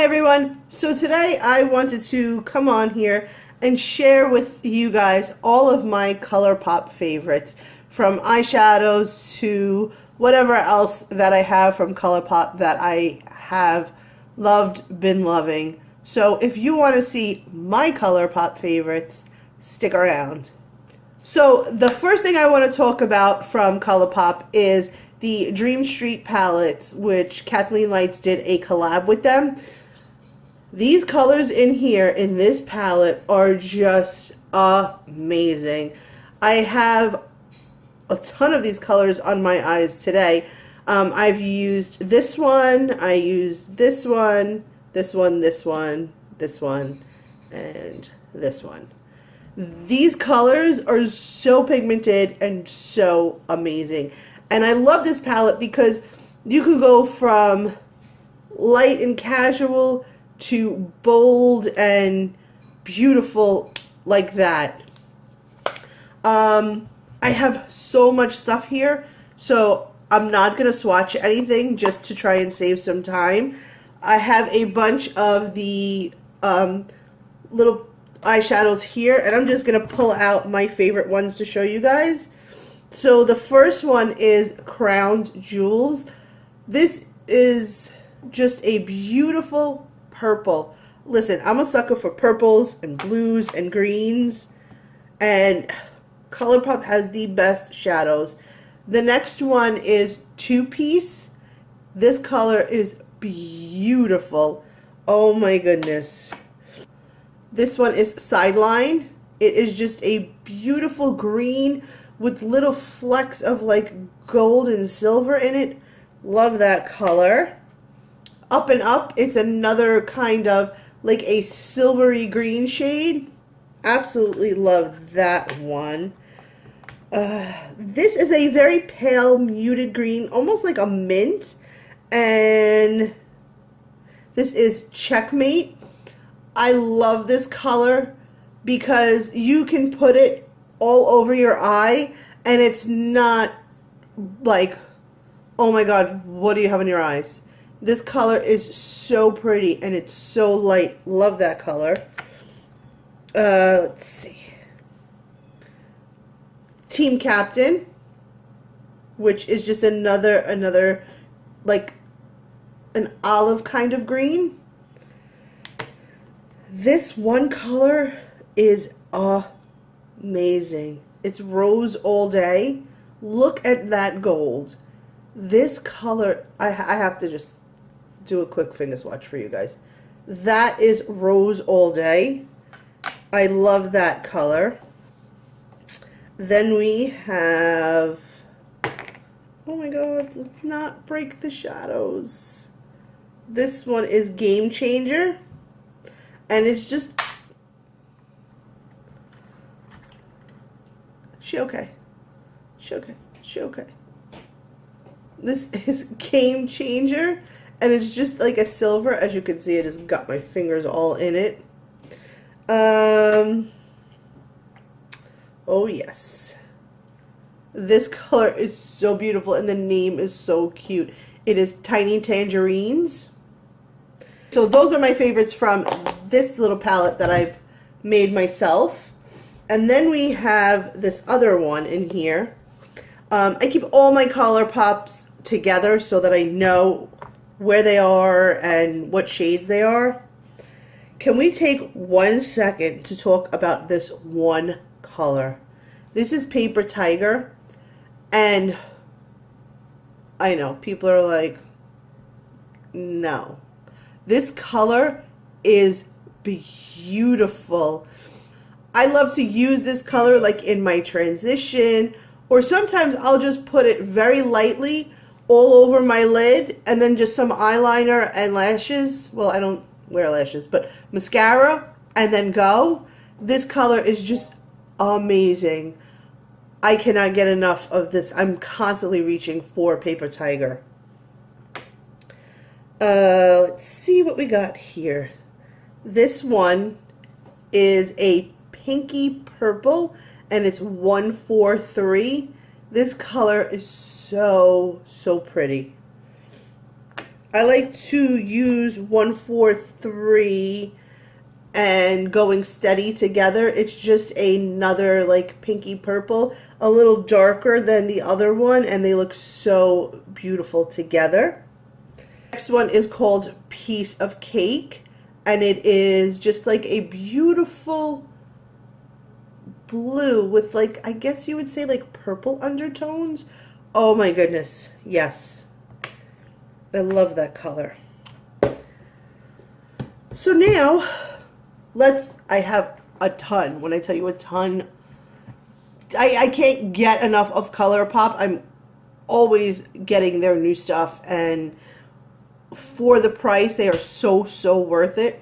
Hi everyone. So today I wanted to come on here and share with you guys all of my Colourpop favorites, from eyeshadows to whatever else that I have from Colourpop that I have loved, been loving. So if you want to see my Colourpop favorites, stick around. So the first thing I want to talk about from Colourpop is the Dream Street palettes, which Kathleen Lights did a collab with them. These colors in here in this palette are just amazing. I have a ton of these colors on my eyes today. I've used this one, I used this one, this one, this one, this one, and this one. These colors are so pigmented and so amazing. And I love this palette because you can go from light and casual to bold and beautiful like that. I have so much stuff here, so I'm not going to swatch anything just to try and save some time. I have a bunch of the little eyeshadows here, and I'm just going to pull out my favorite ones to show you guys. So the first one is Crowned Jewels. This is just a beautiful purple. Listen, I'm a sucker for purples and blues and greens, and Colourpop has the best shadows. The next one is Two Piece. This color is beautiful. Oh my goodness. This one is Sideline. It is just a beautiful green with little flecks of like gold and silver in it. Love that color. Up and Up, it's another kind of like a silvery green shade. Absolutely love that one. This is a very pale muted green, almost like a mint. And this is Checkmate. I love this color because you can put it all over your eye and it's not like, oh my god, what do you have in your eyes? This color is so pretty and it's so light. Love that color. Let's see. Team Captain, which is just another like an olive kind of green. This one color is amazing. It's Rose All Day. Look at that gold. This color, I have to just do a quick finger swatch for you guys. That is Rose All Day. I love that color. Then we have, oh my god, let's not break the shadows. This one is Game Changer. And it's just, she okay. This is Game Changer, and it's just like a silver. As you can see, it has got my fingers all in it. Oh yes. This color is so beautiful, and the name is so cute. It is Tiny Tangerines. So those are my favorites from this little palette that I've made myself. And then we have this other one in here. I keep all my Colourpops together so that I know where they are and what shades they are. Can we take 1 second to talk about this one color? This is Paper Tiger. And I know, people are like, no. This color is beautiful. I love to use this color like in my transition, or sometimes I'll just put it very lightly all over my lid and then just some eyeliner and lashes. Well, I don't wear lashes, but mascara, and then go. This color is just amazing. I cannot get enough of this. I'm constantly reaching for Paper Tiger. Let's see what we got here. This one is a pinky purple, and it's 143. This color is so pretty. I like to use 143 and Going Steady together. It's just another like pinky purple, a little darker than the other one, and they look so beautiful together. Next one is called Piece of Cake, and it is just like a beautiful blue with like, I guess you would say like purple undertones. Oh my goodness, yes. I love that color. So now, I have a ton. When I tell you a ton, I can't get enough of Colourpop. I'm always getting their new stuff, and for the price, they are so, so worth it.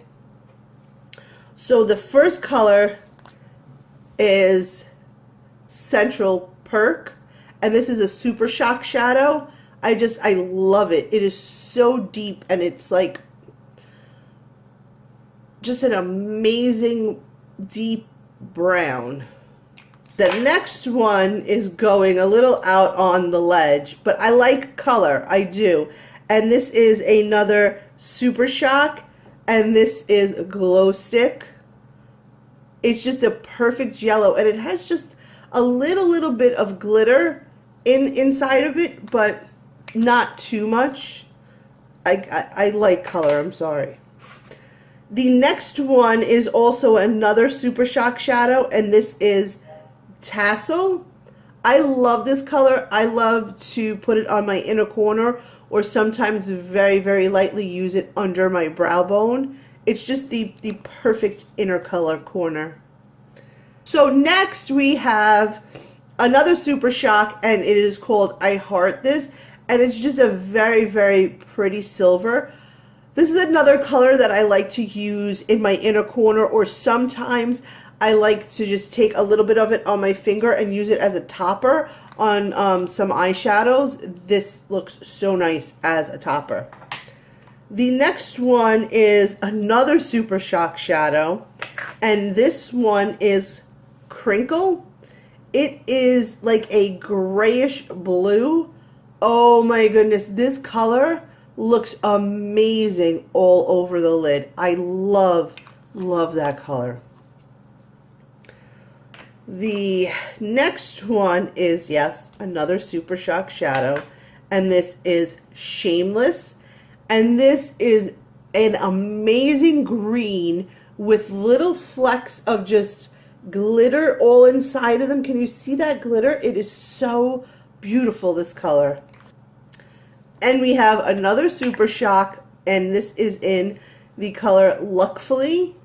So the first color is Central Perk, and this is a Super Shock shadow. I love it. It is so deep, and it's like just an amazing deep brown. The next one is going a little out on the ledge, but I like color, I do. And this is another Super Shock, and this is Glow Stick. It's just a perfect yellow, and it has just a little bit of glitter inside of it, but not too much. I like color, I'm sorry. The next one is also another Super Shock shadow, and this is Tassel. I love this color. I love to put it on my inner corner, or sometimes very, very lightly use it under my brow bone. It's just the perfect inner color corner. So next we have another Super Shock, and it is called I Heart This, and it's just a very, very pretty silver. This is another color that I like to use in my inner corner, or sometimes I like to just take a little bit of it on my finger and use it as a topper on some eyeshadows. This looks so nice as a topper. The next one is another Super Shock shadow, and this one is Crinkle. It is like a grayish blue. Oh my goodness, this color looks amazing all over the lid. I love that color. The next one is, yes, another Super Shock shadow, and this is Shameless, and this is an amazing green with little flecks of just glitter all inside of them. Can you see that glitter? It is so beautiful, this color. And we have another Super Shock, and this is in the color Luckfully,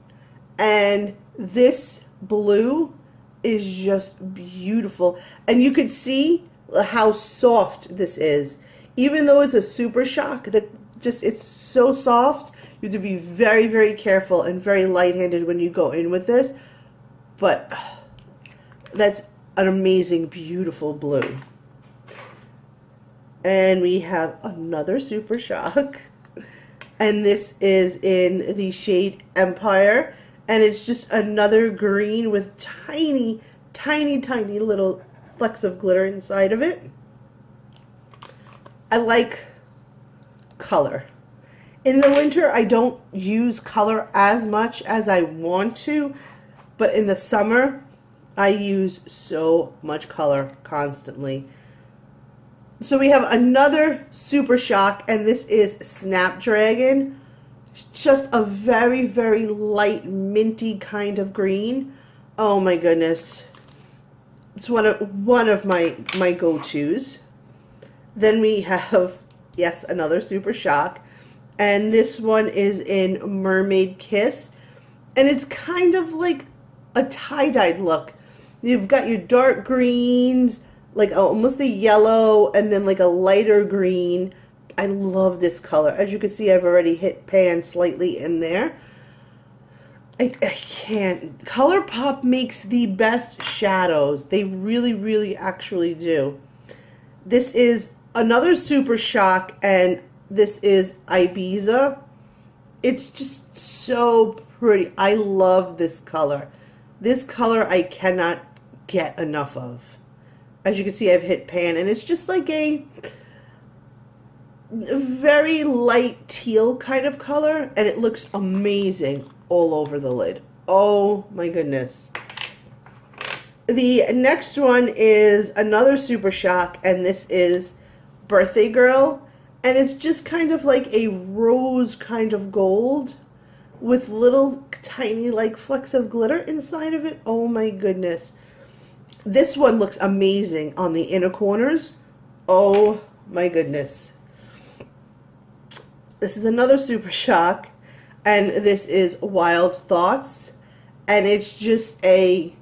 and this blue is just beautiful, and you could see how soft this is. Even though it's a Super Shock, it's so soft. You have to be very, very careful and very light-handed when you go in with this, but that's an amazing, beautiful blue. And we have another Super Shock, and this is in the shade Empire, and it's just another green with tiny, tiny, tiny little flecks of glitter inside of it. I like color. In the winter, I don't use color as much as I want to, but in the summer, I use so much color constantly. So we have another Super Shock, and this is Snapdragon. Just a very, very light, minty kind of green. Oh my goodness. It's one of my go-tos. Then we have, yes, another Super Shock, and this one is in Mermaid Kiss, and it's kind of like a tie-dyed look. You've got your dark greens, like almost a yellow, and then like a lighter green. I love this color. As you can see, I've already hit pan slightly in there. I can't. Colourpop makes the best shadows. They really, really actually do. This is another Super Shock, and this is Ibiza. It's just so pretty. I love this color. This color I cannot get enough of. As you can see, I've hit pan, and it's just like very light teal kind of color, and it looks amazing all over the lid. Oh my goodness. The next one is another Super Shock, and this is Birthday Girl, and it's just kind of like a rose kind of gold with little tiny like flecks of glitter inside of it. Oh my goodness. This one looks amazing on the inner corners. Oh my goodness. This is another Super Shock, and this is Wild Thoughts, and it's just a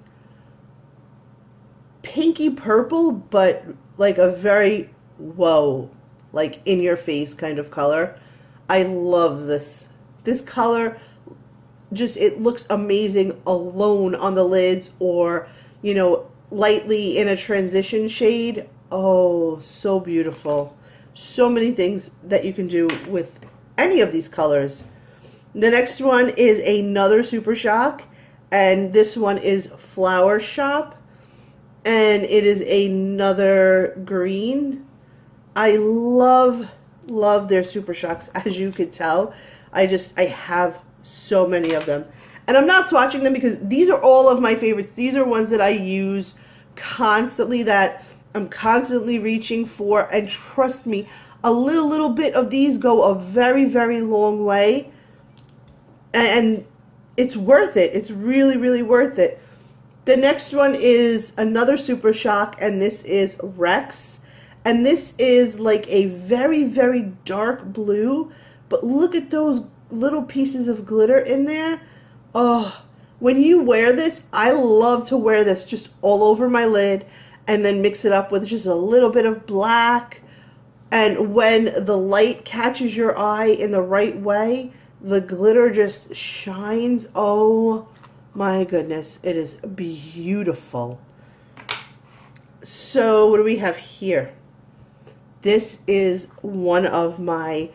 pinky purple, but like a very, whoa, like in your face kind of color. I love this. This color, just, it looks amazing alone on the lids, or, you know, lightly in a transition shade. Oh, so beautiful. So many things that you can do with any of these colors. The next one is another Super Shock, and this one is Flower Shop, and it is another green. I love their Super Shocks, as you could tell. I have so many of them. And I'm not swatching them because these are all of my favorites. These are ones that I use constantly, that I'm constantly reaching for, and trust me, a little bit of these go a very, very long way, and it's worth it. It's really, really worth it. The next one is another Super Shock, and this is Rex, and this is like a very, very dark blue, but look at those little pieces of glitter in there. Oh, when you wear this, I love to wear this just all over my lid and then mix it up with just a little bit of black. And when the light catches your eye in the right way, the glitter just shines. Oh my goodness, it is beautiful. So what do we have here? This is one of my,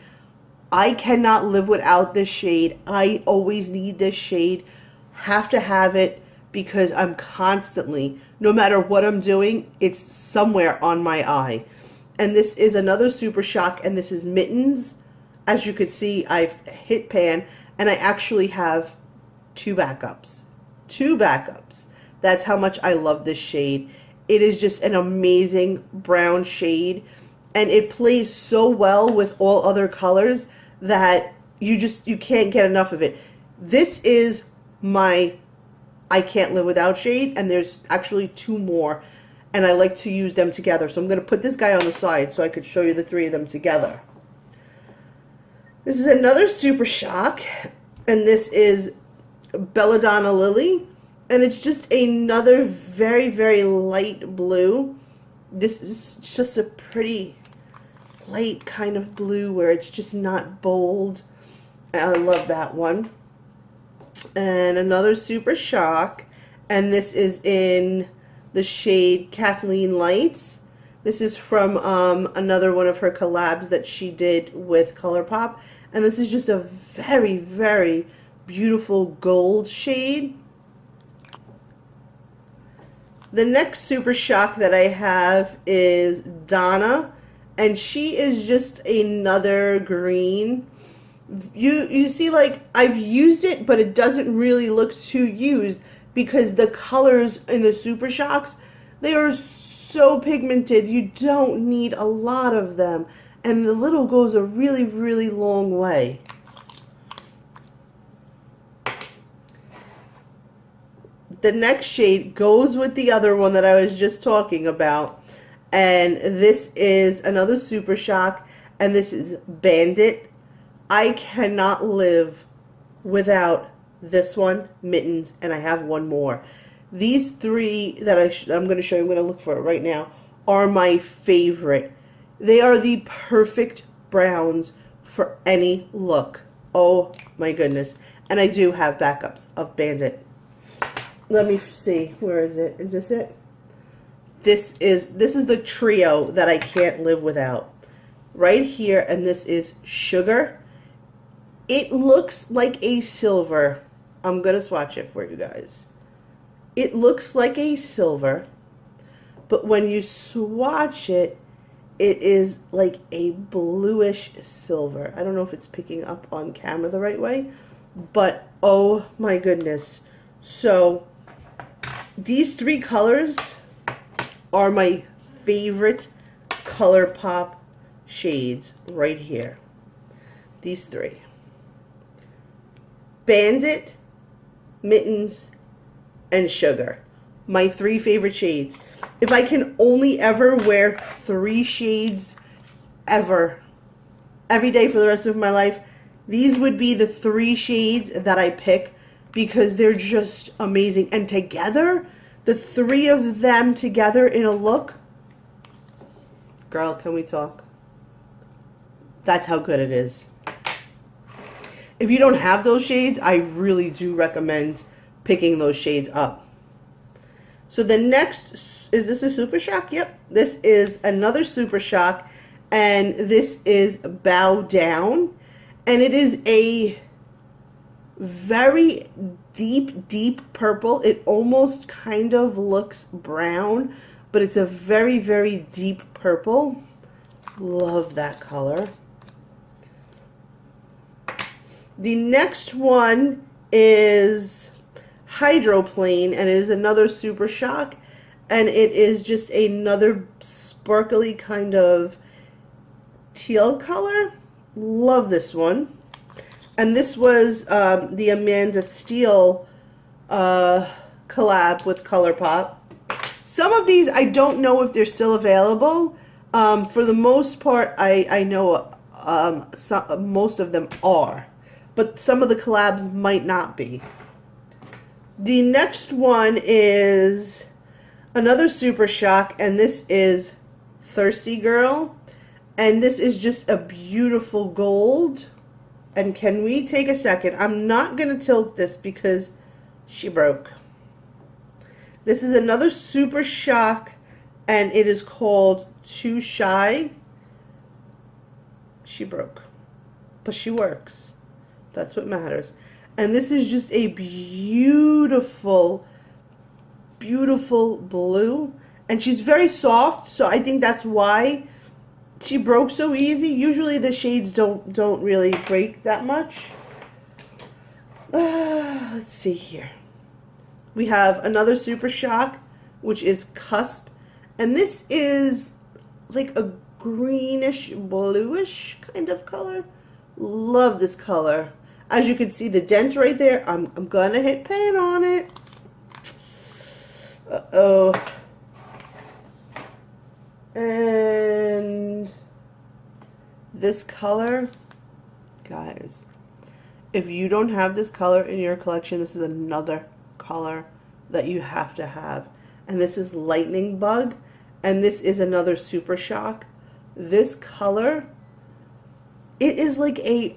I cannot live without this shade. I always need this shade. Have to have it because I'm constantly, no matter what I'm doing, it's somewhere on my eye. And this is another Super Shock, and this is Mittens. As you can see, I've hit pan, and I actually have two backups. Two backups. That's how much I love this shade. It is just an amazing brown shade, and it plays so well with all other colors that you can't get enough of it. This is my I can't live without shade, and there's actually two more, and I like to use them together. So I'm going to put this guy on the side so I could show you the three of them together. This is another Super Shock, and this is Belladonna Lily, and it's just another very, very light blue. This is just a pretty light kind of blue where it's just not bold. I love that one. And another Super Shock, and this is in the shade Kathleen Lights. This is from another one of her collabs that she did with Colourpop, and this is just a very, very beautiful gold shade. The next Super Shock that I have is Donna, and she is just another green. You see, like, I've used it, but it doesn't really look too used because the colors in the Super Shocks, they are so pigmented. You don't need a lot of them, and the little goes a really, really long way. The next shade goes with the other one that I was just talking about, and this is another Super Shock, and this is Bandit. I cannot live without this one, Mittens, and I have one more. These three that I'm going to show you, I'm going to look for it right now, are my favorite. They are the perfect browns for any look. Oh my goodness. And I do have backups of Bandit. Let me see. Where is it? Is this it? This is the trio that I can't live without. Right here, and this is Sugar. It looks like a silver. I'm going to swatch it for you guys. It looks like a silver, but when you swatch it, it is like a bluish silver. I don't know if it's picking up on camera the right way, but oh my goodness. So these three colors are my favorite Colourpop shades right here. These three. Bandit, Mittens, and Sugar. My three favorite shades. If I can only ever wear three shades ever, every day for the rest of my life, these would be the three shades that I pick because they're just amazing. And together, the three of them together in a look, girl, can we talk? That's how good it is. If you don't have those shades, I really do recommend picking those shades up. So the next, is this a Super Shock? Yep, this is another Super Shock, and this is Bow Down, and it is a very deep, deep purple. It almost kind of looks brown, but it's a very, very deep purple. Love that color. The next one is Hydroplane, and it is another Super Shock, and it is just another sparkly kind of teal color. Love this one. And this was the Amanda Steele collab with Colourpop. Some of these I don't know if they're still available. For the most part, I know most of them are, but some of the collabs might not be. The next one is another Super Shock, and this is Thirsty Girl, and this is just a beautiful gold. And can we take a second? I'm not going to tilt this because she broke. This is another Super Shock, and it is called Too Shy. She broke, but she works. That's what matters. And this is just a beautiful, beautiful blue. And she's very soft, so I think that's why she broke so easy. Usually the shades don't really break that much. Let's see here. We have another Super Shock, which is Cusp. And this is like a greenish, bluish kind of color. Love this color. As you can see, the dent right there, I'm going to hit pan on it. Uh-oh. And this color, guys, if you don't have this color in your collection, this is another color that you have to have. And this is Lightning Bug, and this is another Super Shock. This color, it is like a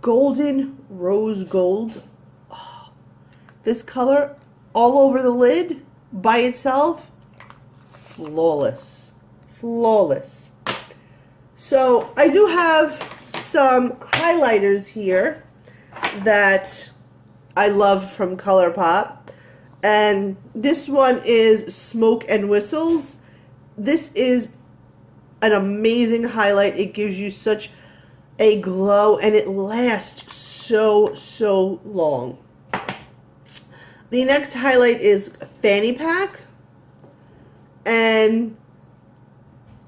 golden rose gold. Oh, this color all over the lid by itself, flawless, flawless. So I do have some highlighters here that I love from Colourpop, and this one is Smoke and Whistles. This is an amazing highlight. It gives you such a glow, and it lasts so long. The next highlight is Fanny Pack, and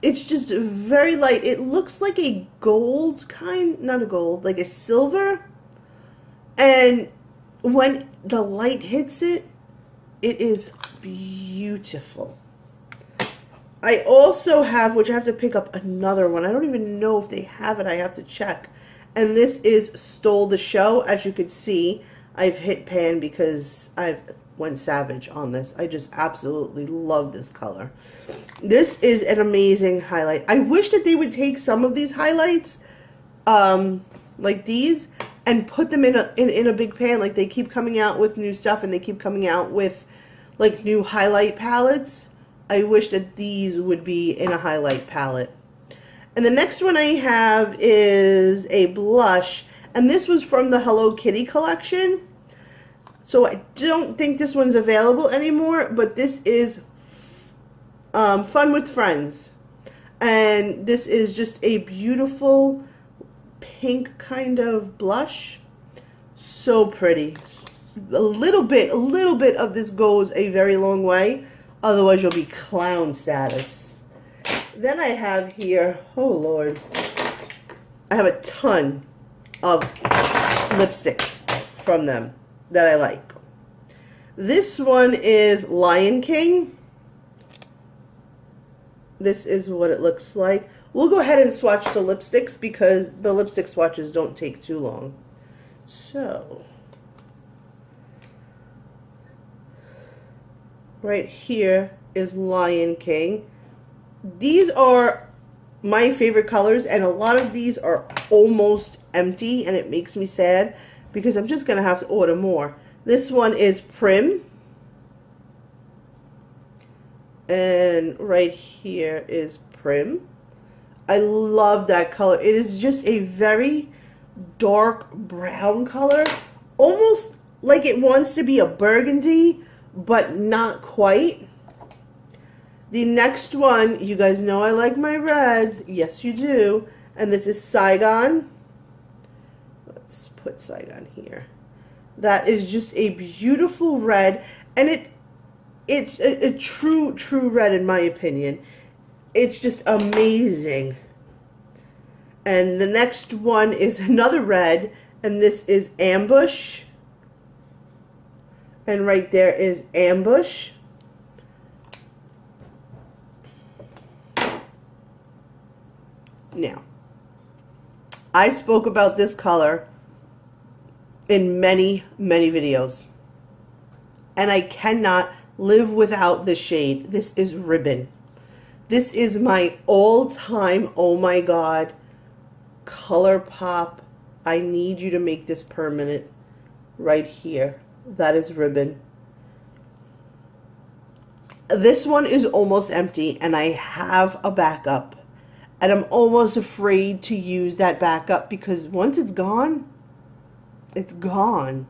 it's just very light. It looks like a gold kind, not a gold, like a silver, and when the light hits it, it is beautiful. I also have, which I have to pick up another one. I don't even know if they have it. I have to check. And this is Stole the Show. As you can see, I've hit pan because I've went savage on this. I just absolutely love this color. This is an amazing highlight. I wish that they would take some of these highlights, like these, and put them in a big pan. Like, they keep coming out with new stuff, and they keep coming out with like new highlight palettes. I wish that these would be in a highlight palette. And the next one I have is a blush, and this was from the Hello Kitty collection. So I don't think this one's available anymore, but this is Fun with Friends. And this is just a beautiful pink kind of blush. So pretty. A little bit of this goes a very long way. Otherwise, you'll be clown status. Then I have here, oh Lord, I have a ton of lipsticks from them that I like. This one is Lion King. This is what it looks like. We'll go ahead and swatch the lipsticks because the lipstick swatches don't take too long. So, right here is Lion King. These are my favorite colors, and a lot of these are almost empty, and it makes me sad because I'm just going to have to order more. This one is Prim. And right here is Prim. I love that color. It is just a very dark brown color. Almost like it wants to be a burgundy, but not quite. The next one, you guys know I like my reds. Yes, you do. And this is Saigon. Let's put Saigon here. That is just a beautiful red, and it's a true red in my opinion. It's just amazing. And the next one is another red, and this is Ambush. And right there is Ambush. Now, I spoke about this color in many videos, and I cannot live without this shade. This is Ribbon. This is my all-time, oh my god, Colourpop. I need you to make this permanent right here. That is Ribbon. This one is almost empty, and I have a backup. And I'm almost afraid to use that backup because once it's gone, it's gone.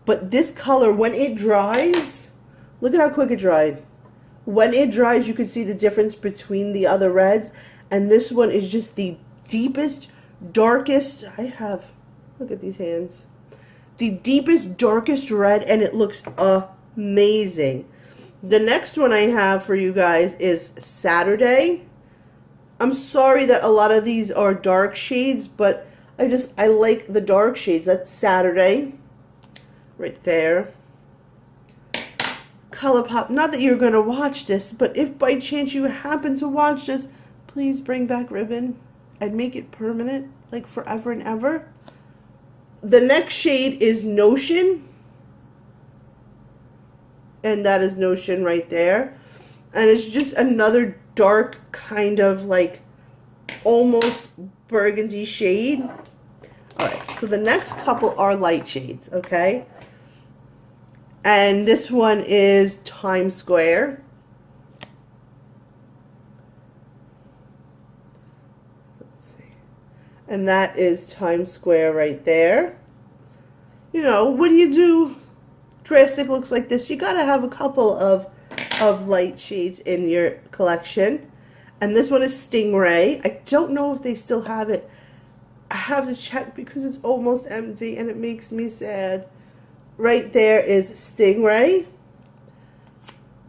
But this color, when it dries, look at how quick it dried. When it dries, you can see the difference between the other reds. And this one is just the deepest, darkest. Look at these hands. The deepest, darkest red, and it looks amazing. The next one I have for you guys is Saturday. I'm sorry that a lot of these are dark shades, but I like the dark shades. That's Saturday. Right there. Colourpop, not that you're going to watch this, but if by chance you happen to watch this, please bring back Ribbon and make it permanent, like forever and ever. The next shade is Notion. And that is Notion right there. And it's just another dark kind of like almost burgundy shade. Alright, so the next couple are light shades, okay? And this one is Times Square. Let's see. And that is Times Square right there. You know, when you do drastic looks like this, you gotta have a couple of light shades in your collection. And this one is Stingray. I don't know if they still have it. I have to check because it's almost empty and it makes me sad. Right there is Stingray.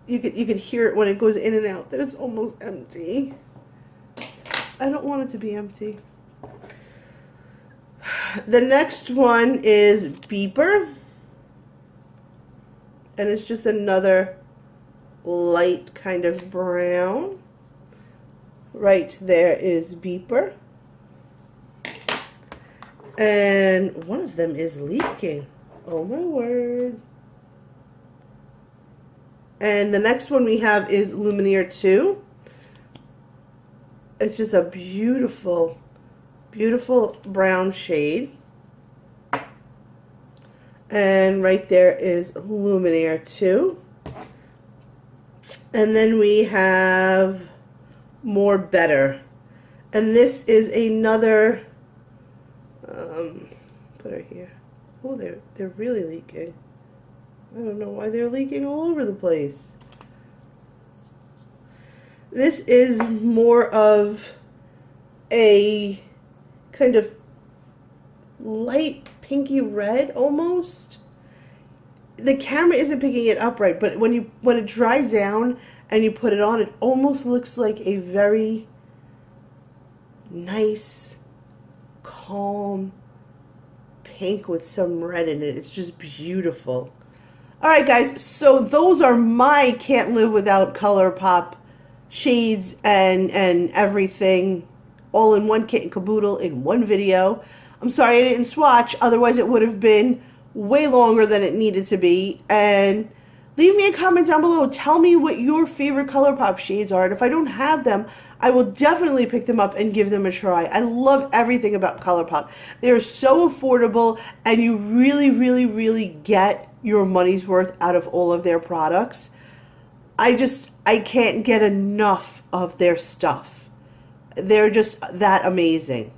You could hear it when it goes in and out that it's almost empty. I don't want it to be empty. The next one is Beeper. And it's just another light kind of brown. Right there is Beeper. And one of them is leaking. Oh my word. And the next one we have is Lumineer 2. It's just a beautiful, beautiful brown shade. And right there is Lumineer 2. And then we have More Better. And this is another, put her here. Oh, they're really leaking. I don't know why they're leaking all over the place. This is more of a kind of light pinky red almost. The camera isn't picking it up right, but when it dries down and you put it on, it almost looks like a very nice, calm pink with some red in it. It's just beautiful. Alright guys, so those are my Can't Live Without Colourpop shades and everything all in one kit and caboodle in one video. I'm sorry I didn't swatch, otherwise it would have been way longer than it needed to be. And leave me a comment down below. Tell me what your favorite Colourpop shades are, and if I don't have them, I will definitely pick them up and give them a try. I love everything about Colourpop. They are so affordable, and you really, really, really get your money's worth out of all of their products. I can't get enough of their stuff. They're just that amazing.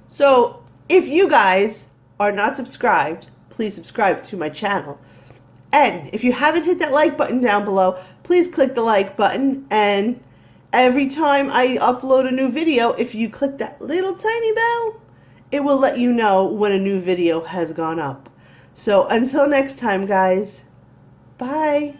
So, if you guys are not subscribed, please subscribe to my channel. And if you haven't hit that like button down below, please click the like button. And every time I upload a new video, if you click that little tiny bell, it will let you know when a new video has gone up. So until next time, guys, bye.